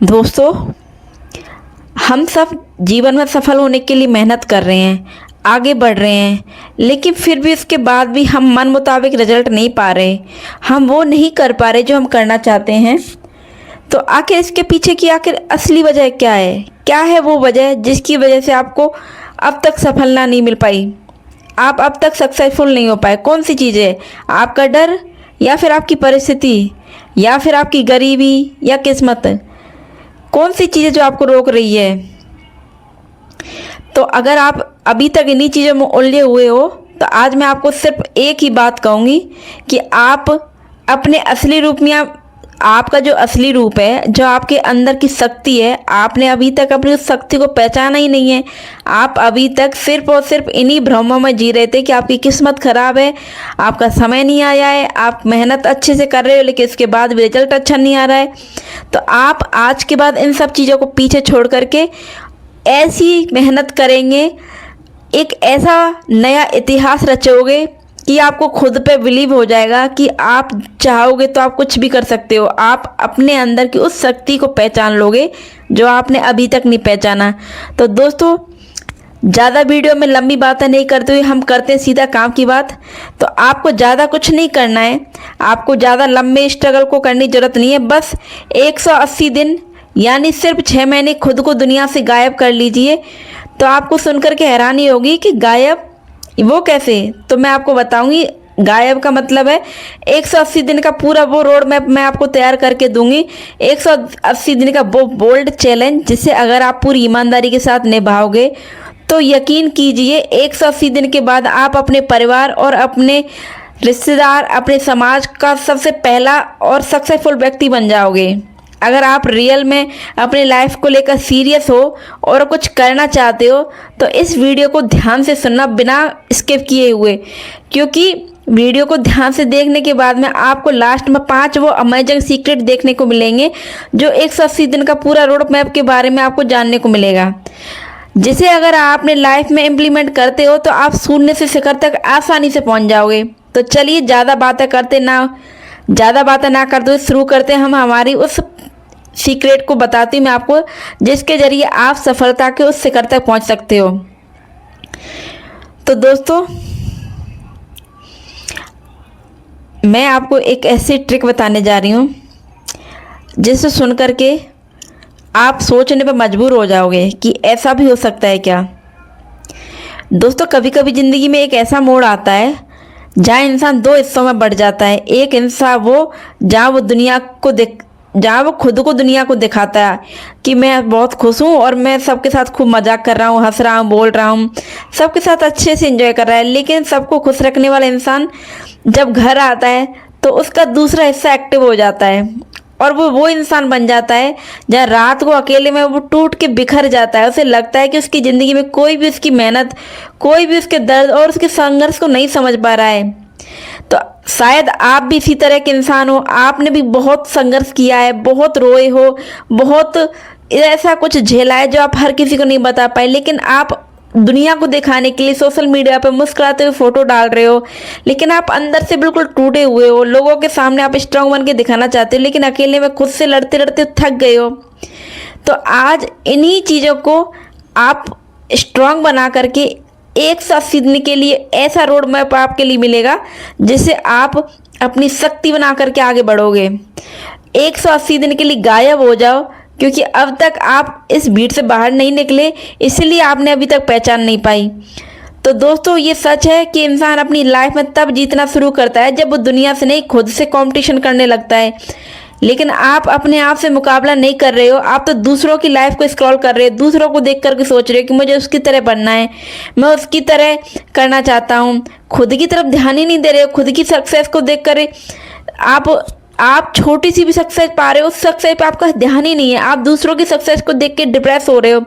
दोस्तों, हम सब जीवन में सफल होने के लिए मेहनत कर रहे हैं, आगे बढ़ रहे हैं, लेकिन फिर भी उसके बाद भी हम मन मुताबिक रिजल्ट नहीं पा रहे। हम वो नहीं कर पा रहे जो हम करना चाहते हैं। तो आखिर इसके पीछे की आखिर असली वजह क्या है? क्या है वो वजह जिसकी वजह से आपको अब तक सफलता नहीं मिल पाई, आप अब तक सक्सेसफुल नहीं हो पाए? कौन सी चीज़ है? आपका डर, या फिर आपकी परिस्थिति, या फिर आपकी गरीबी, या किस्मत? कौन सी चीज़ है जो आपको रोक रही है? तो अगर आप अभी तक इन्हीं चीज़ों में उलझे हुए हो तो आज मैं आपको सिर्फ एक ही बात कहूँगी कि आप अपने असली रूप में, आपका जो असली रूप है, जो आपके अंदर की शक्ति है, आपने अभी तक अपनी उस शक्ति को पहचाना ही नहीं है। आप अभी तक सिर्फ और सिर्फ इन्हीं भ्रमों में जी रहे थे कि आपकी किस्मत खराब है, आपका समय नहीं आया है, आप मेहनत अच्छे से कर रहे हो लेकिन इसके बाद भी रिजल्ट अच्छा नहीं आ रहा है। तो आप आज के बाद इन सब चीज़ों को पीछे छोड़ करके ऐसी मेहनत करेंगे, एक ऐसा नया इतिहास रचोगे कि आपको खुद पे बिलीव हो जाएगा कि आप चाहोगे तो आप कुछ भी कर सकते हो। आप अपने अंदर की उस शक्ति को पहचान लोगे जो आपने अभी तक नहीं पहचाना। तो दोस्तों, ज़्यादा वीडियो में लंबी बातें नहीं करते हुए हम करते हैं सीधा काम की बात। तो आपको ज़्यादा कुछ नहीं करना है, आपको ज़्यादा लंबे स्ट्रगल को करने की ज़रूरत नहीं है। बस 180 दिन यानी सिर्फ 6 महीने खुद को दुनिया से गायब कर लीजिए। तो आपको सुनकर के हैरानी होगी कि गायब वो कैसे? तो मैं आपको बताऊंगी। गायब का मतलब है 180 दिन का पूरा वो रोड मैप मैं आपको तैयार करके दूंगी। 180 दिन का वो बोल्ड चैलेंज जिसे अगर आप पूरी ईमानदारी के साथ निभाओगे तो यकीन कीजिए 180 दिन के बाद आप अपने परिवार और अपने रिश्तेदार, अपने समाज का सबसे पहला और सक्सेसफुल व्यक्ति बन जाओगे। अगर आप रियल में अपनी लाइफ को लेकर सीरियस हो और कुछ करना चाहते हो तो इस वीडियो को ध्यान से सुनना बिना स्किप किए हुए, क्योंकि वीडियो को ध्यान से देखने के बाद में आपको लास्ट में 5 वो अमेजिंग सीक्रेट देखने को मिलेंगे जो 180 दिन का पूरा रोड मैप के बारे में आपको जानने को मिलेगा, जिसे अगर आप अपने लाइफ में इम्प्लीमेंट करते हो तो आप शून्य से शिखर तक आसानी से पहुंच जाओगे। तो चलिए ज़्यादा बातें ना करते हुए शुरू करते हैं हम हमारी उस सीक्रेट को। बताती हूँ मैं आपको जिसके जरिए आप सफलता के उस शिखर तक पहुंच सकते हो। तो दोस्तों, मैं आपको एक ऐसी ट्रिक बताने जा रही हूँ जिसे सुन करके आप सोचने पर मजबूर हो जाओगे कि ऐसा भी हो सकता है क्या। दोस्तों, कभी कभी ज़िंदगी में एक ऐसा मोड़ आता है जहाँ इंसान 2 हिस्सों में बढ़ जाता है। एक इंसान वो जहाँ वो खुद को दुनिया को दिखाता है कि मैं बहुत खुश हूँ और मैं सबके साथ खूब मजाक कर रहा हूँ, हंस रहा हूँ, बोल रहा हूँ, सबके साथ अच्छे से एंजॉय कर रहा है। लेकिन सबको खुश रखने वाला इंसान जब घर आता है तो उसका दूसरा हिस्सा एक्टिव हो जाता है और वो इंसान बन जाता है जहाँ रात को अकेले में वो टूट के बिखर जाता है। उसे लगता है कि उसकी ज़िंदगी में कोई भी उसकी मेहनत, कोई भी उसके दर्द और उसके संघर्ष को नहीं समझ पा रहा है। तो शायद आप भी इसी तरह के इंसान हो, आपने भी बहुत संघर्ष किया है, बहुत रोए हो, बहुत ऐसा कुछ झेला है जो आप हर किसी को नहीं बता पाए, लेकिन आप दुनिया को दिखाने के लिए सोशल मीडिया पर मुस्कुराते हुए फोटो डाल रहे हो, लेकिन आप अंदर से बिल्कुल टूटे हुए हो। लोगों के सामने आप स्ट्रांग बन के दिखाना चाहते हो लेकिन अकेले में खुद से लड़ते लड़ते थक गए हो। तो आज इन्हीं चीज़ों को आप स्ट्रांग बना करके 180 दिन के लिए ऐसा रोड मैप आपके लिए मिलेगा जिससे आप अपनी शक्ति बना करके आगे बढ़ोगे। 180 दिन के लिए गायब हो जाओ, क्योंकि अब तक आप इस भीड़ से बाहर नहीं निकले, इसलिए आपने अभी तक पहचान नहीं पाई। तो दोस्तों, ये सच है कि इंसान अपनी लाइफ में तब जीतना शुरू करता है जब वो दुनिया से नहीं, खुद से कंपटीशन करने लगता है। लेकिन आप अपने आप से मुकाबला नहीं कर रहे हो, आप तो दूसरों की लाइफ को स्क्रॉल कर रहे हो, दूसरों को देख करके सोच रहे हो कि मुझे उसकी तरह बनना है, मैं उसकी तरह करना चाहता हूँ। खुद की तरफ ध्यान ही नहीं दे रहे हो। खुद की सक्सेस को देख कर आप छोटी सी भी सक्सेस पा रहे हो, उस सक्सेस पे आपका ध्यान ही नहीं है। आप दूसरों की सक्सेस को देख के डिप्रेस हो रहे हो।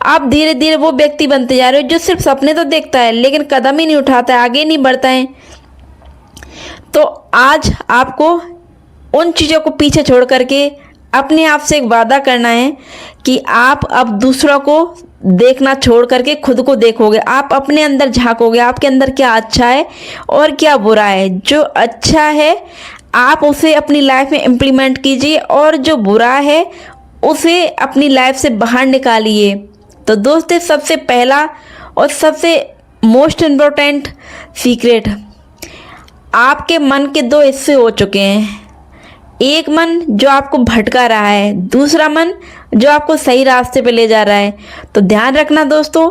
आप धीरे धीरे वो व्यक्ति बनते जा रहे हो जो सिर्फ सपने तो देखता है लेकिन कदम ही नहीं उठाता है, आगे नहीं बढ़ता है। तो आज आपको उन चीज़ों को पीछे छोड़ करके अपने आप से एक वादा करना है कि आप अब दूसरों को देखना छोड़ करके खुद को देखोगे। आप अपने अंदर झांकोगे, आपके अंदर क्या अच्छा है और क्या बुरा है। जो अच्छा है आप उसे अपनी लाइफ में इम्प्लीमेंट कीजिए और जो बुरा है उसे अपनी लाइफ से बाहर निकालिए। तो दोस्तों, सबसे पहला और सबसे मोस्ट इम्पोर्टेंट सीक्रेट, आपके मन के दो हिस्से हो चुके हैं। एक मन जो आपको भटका रहा है, दूसरा मन जो आपको सही रास्ते पे ले जा रहा है। तो ध्यान रखना दोस्तों,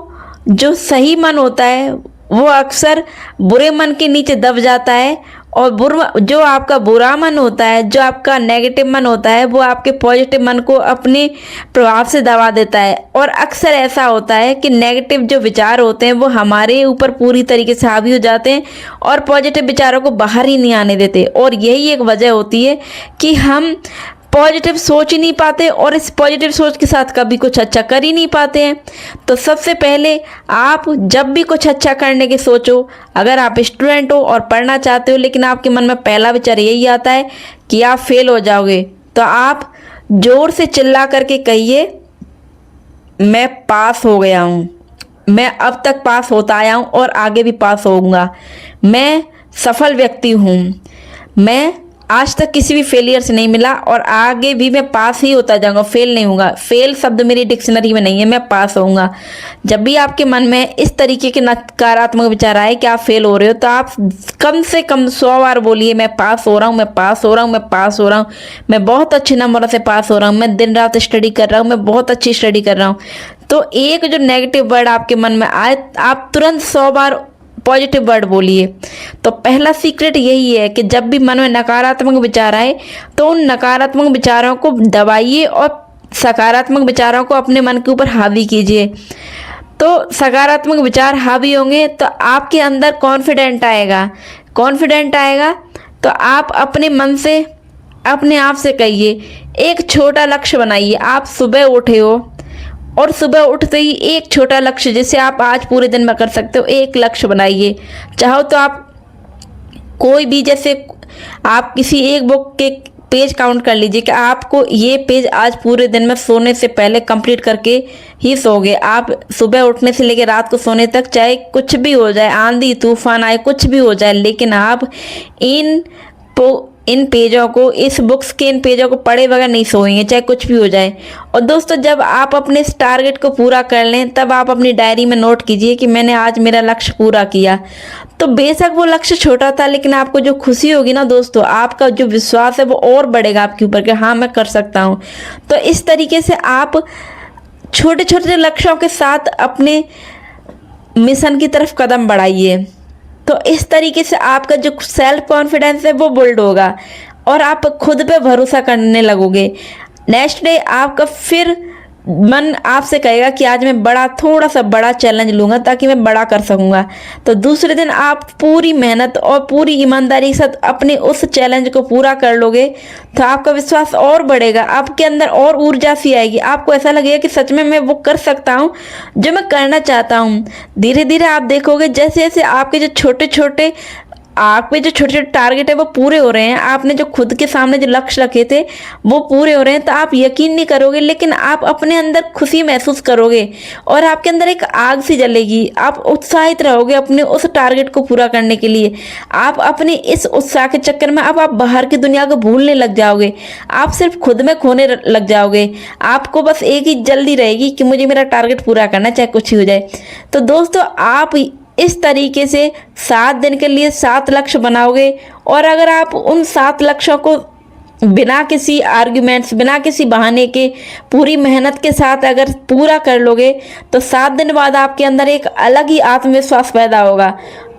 जो सही मन होता है वो अक्सर बुरे मन के नीचे दब जाता है, और जो आपका बुरा मन होता है, जो आपका नेगेटिव मन होता है, वो आपके पॉजिटिव मन को अपने प्रभाव से दबा देता है। और अक्सर ऐसा होता है कि नेगेटिव जो विचार होते हैं वो हमारे ऊपर पूरी तरीके से हावी हो जाते हैं और पॉजिटिव विचारों को बाहर ही नहीं आने देते। और यही एक वजह होती है कि हम पॉजिटिव सोच ही नहीं पाते और इस पॉजिटिव सोच के साथ कभी कुछ अच्छा कर ही नहीं पाते हैं। तो सबसे पहले आप जब भी कुछ अच्छा करने की सोचो, अगर आप स्टूडेंट हो और पढ़ना चाहते हो लेकिन आपके मन में पहला विचार यही आता है कि आप फेल हो जाओगे, तो आप जोर से चिल्ला करके कहिए, मैं पास हो गया हूँ, मैं अब तक पास होता आया हूँ और आगे भी पास होऊंगा, मैं सफल व्यक्ति हूँ, मैं आज तक किसी भी फेलियर से नहीं मिला और आगे भी मैं पास ही होता जाऊंगा, फेल नहीं होऊंगा। फेल शब्द मेरी डिक्शनरी में नहीं है, मैं पास होऊंगा। जब भी आपके मन में इस तरीके के नकारात्मक विचार आए कि आप फेल हो रहे हो, तो आप कम से कम 100 बार बोलिए, मैं पास हो रहा हूँ, मैं पास हो रहा हूँ, मैं पास हो रहा हूँ, मैं बहुत अच्छे नंबरों से पास हो रहा हूँ, मैं दिन रात स्टडी कर रहा हूँ, मैं बहुत अच्छी स्टडी कर रहा हूँ। तो एक जो नेगेटिव वर्ड आपके मन में आए, आप तुरंत 100 बार पॉजिटिव वर्ड बोलिए। तो पहला सीक्रेट यही है कि जब भी मन में नकारात्मक विचार आए तो उन नकारात्मक विचारों को दबाइए और सकारात्मक विचारों को अपने मन के ऊपर हावी कीजिए। तो सकारात्मक विचार हावी होंगे तो आपके अंदर कॉन्फिडेंट आएगा। कॉन्फिडेंट आएगा तो आप अपने मन से अपने आप से कहिए, एक छोटा लक्ष्य बनाइए। आप सुबह उठे हो और सुबह उठते ही एक छोटा लक्ष्य, जिसे आप आज पूरे दिन में कर सकते हो, एक लक्ष्य बनाइए। चाहो तो आप कोई भी, जैसे आप किसी एक बुक के पेज काउंट कर लीजिए कि आपको ये पेज आज पूरे दिन में सोने से पहले कंप्लीट करके ही सोओगे। आप सुबह उठने से लेकर रात को सोने तक, चाहे कुछ भी हो जाए, आंधी तूफान आए, कुछ भी हो जाए, लेकिन आप इन पेजों को, इस बुक्स के इन पेजों को पढ़े बगैर नहीं सोएंगे, चाहे कुछ भी हो जाए। और दोस्तों, जब आप अपने इस टारगेट को पूरा कर लें, तब आप अपनी डायरी में नोट कीजिए कि मैंने आज मेरा लक्ष्य पूरा किया। तो बेशक वो लक्ष्य छोटा था, लेकिन आपको जो खुशी होगी ना दोस्तों, आपका जो विश्वास है वो और बढ़ेगा आपके ऊपर कि हाँ, मैं कर सकता हूँ। तो इस तरीके से आप छोटे छोटे लक्ष्यों के साथ अपने मिशन की तरफ कदम बढ़ाइए। तो इस तरीके से आपका जो सेल्फ कॉन्फिडेंस है वो बिल्ड होगा और आप खुद पे भरोसा करने लगोगे। नेक्स्ट डे आपका फिर मन आपसे कहेगा कि आज मैं थोड़ा सा बड़ा चैलेंज लूँगा ताकि मैं बड़ा कर सकूँगा। तो दूसरे दिन आप पूरी मेहनत और पूरी ईमानदारी के साथ अपने उस चैलेंज को पूरा कर लोगे, तो आपका विश्वास और बढ़ेगा, आपके अंदर और ऊर्जा सी आएगी। आपको ऐसा लगेगा कि सच में मैं वो कर सकता हूँ जो मैं करना चाहता हूँ। धीरे धीरे आप देखोगे जैसे जैसे आपके जो छोटे छोटे टारगेट है वो पूरे हो रहे हैं, आपने जो खुद के सामने जो लक्ष्य रखे थे वो पूरे हो रहे हैं, तो आप यकीन नहीं करोगे, लेकिन आप अपने अंदर खुशी महसूस करोगे और आपके अंदर एक आग सी जलेगी। आप उत्साहित रहोगे अपने उस टारगेट को पूरा करने के लिए। आप अपने इस उत्साह के चक्कर में अब आप बाहर की दुनिया को भूलने लग जाओगे, आप सिर्फ खुद में खोने लग जाओगे। आपको बस एक ही जल्दी रहेगी कि मुझे मेरा टारगेट पूरा करना, चाहे कुछ ही हो जाए। तो दोस्तों, आप इस तरीके से 7 दिन के लिए 7 लक्ष्य बनाओगे और अगर आप उन 7 लक्ष्यों को बिना किसी आर्ग्यूमेंट्स, बिना किसी बहाने के, पूरी मेहनत के साथ अगर पूरा कर लोगे, तो 7 दिन बाद आपके अंदर एक अलग ही आत्मविश्वास पैदा होगा।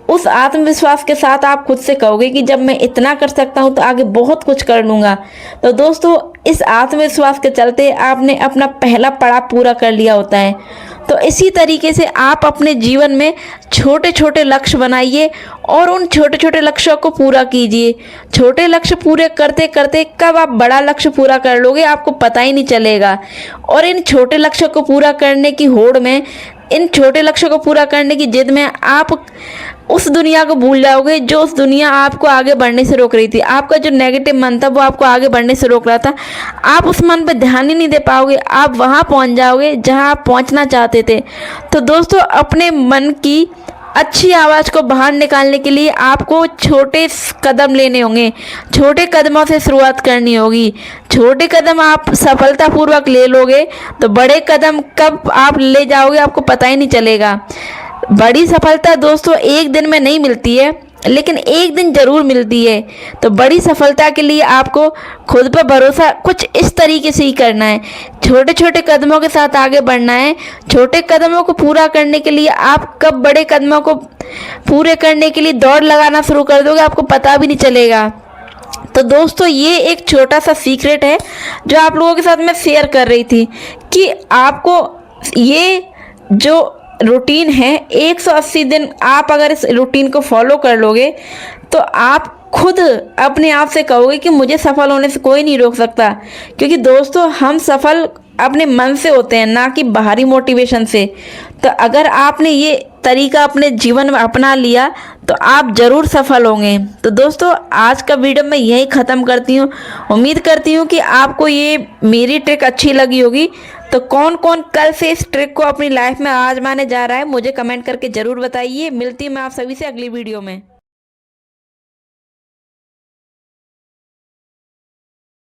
उस आत्मविश्वास के साथ आप खुद से कहोगे कि जब मैं इतना कर सकता हूँ तो आगे बहुत कुछ कर लूँगा। तो दोस्तों, इस आत्मविश्वास के चलते आपने अपना पहला पड़ाव पूरा कर लिया होता है। तो इसी तरीके से आप अपने जीवन में छोटे छोटे लक्ष्य बनाइए और उन छोटे छोटे लक्ष्यों को पूरा कीजिए। छोटे लक्ष्य पूरे करते करते कब आप बड़ा लक्ष्य पूरा कर लोगे आपको पता ही नहीं चलेगा। और इन छोटे लक्ष्यों को पूरा करने की होड़ में, इन छोटे लक्ष्यों को पूरा करने की जिद में आप उस दुनिया को भूल जाओगे जो उस दुनिया आपको आगे बढ़ने से रोक रही थी। आपका जो नेगेटिव मन था वो आपको आगे बढ़ने से रोक रहा था, आप उस मन पर ध्यान ही नहीं दे पाओगे। आप वहाँ पहुँच जाओगे जहाँ आप पहुँचना चाहते थे। तो दोस्तों, अपने मन की अच्छी आवाज़ को बाहर निकालने के लिए आपको छोटे कदम लेने होंगे, छोटे कदमों से शुरुआत करनी होगी। छोटे कदम आप सफलतापूर्वक ले लोगे तो बड़े कदम कब आप ले जाओगे आपको पता ही नहीं चलेगा। बड़ी सफलता दोस्तों एक दिन में नहीं मिलती है, लेकिन एक दिन ज़रूर मिलती है। तो बड़ी सफलता के लिए आपको खुद पर भरोसा कुछ इस तरीके से ही करना है, छोटे छोटे कदमों के साथ आगे बढ़ना है। छोटे कदमों को पूरा करने के लिए आप कब बड़े कदमों को पूरे करने के लिए दौड़ लगाना शुरू कर दोगे आपको पता भी नहीं चलेगा। तो दोस्तों ये एक छोटा सा सीक्रेट है जो आप लोगों के साथ मैं शेयर कर रही थी कि आपको ये जो रूटीन है 180 दिन आप अगर इस रूटीन को फॉलो कर लोगे तो आप खुद अपने आप से कहोगे कि मुझे सफल होने से कोई नहीं रोक सकता। क्योंकि दोस्तों हम सफल अपने मन से होते हैं, ना कि बाहरी मोटिवेशन से। तो अगर आपने ये तरीका अपने जीवन में अपना लिया तो आप ज़रूर सफल होंगे। तो दोस्तों आज का वीडियो मैं यही ख़त्म करती हूँ। उम्मीद करती हूँ कि आपको ये मेरी ट्रिक अच्छी लगी होगी। तो कौन कौन कल से इस ट्रिक को अपनी लाइफ में आजमाने जा रहा है मुझे कमेंट करके ज़रूर बताइए। मिलती हूँ मैं आप सभी से अगली वीडियो में।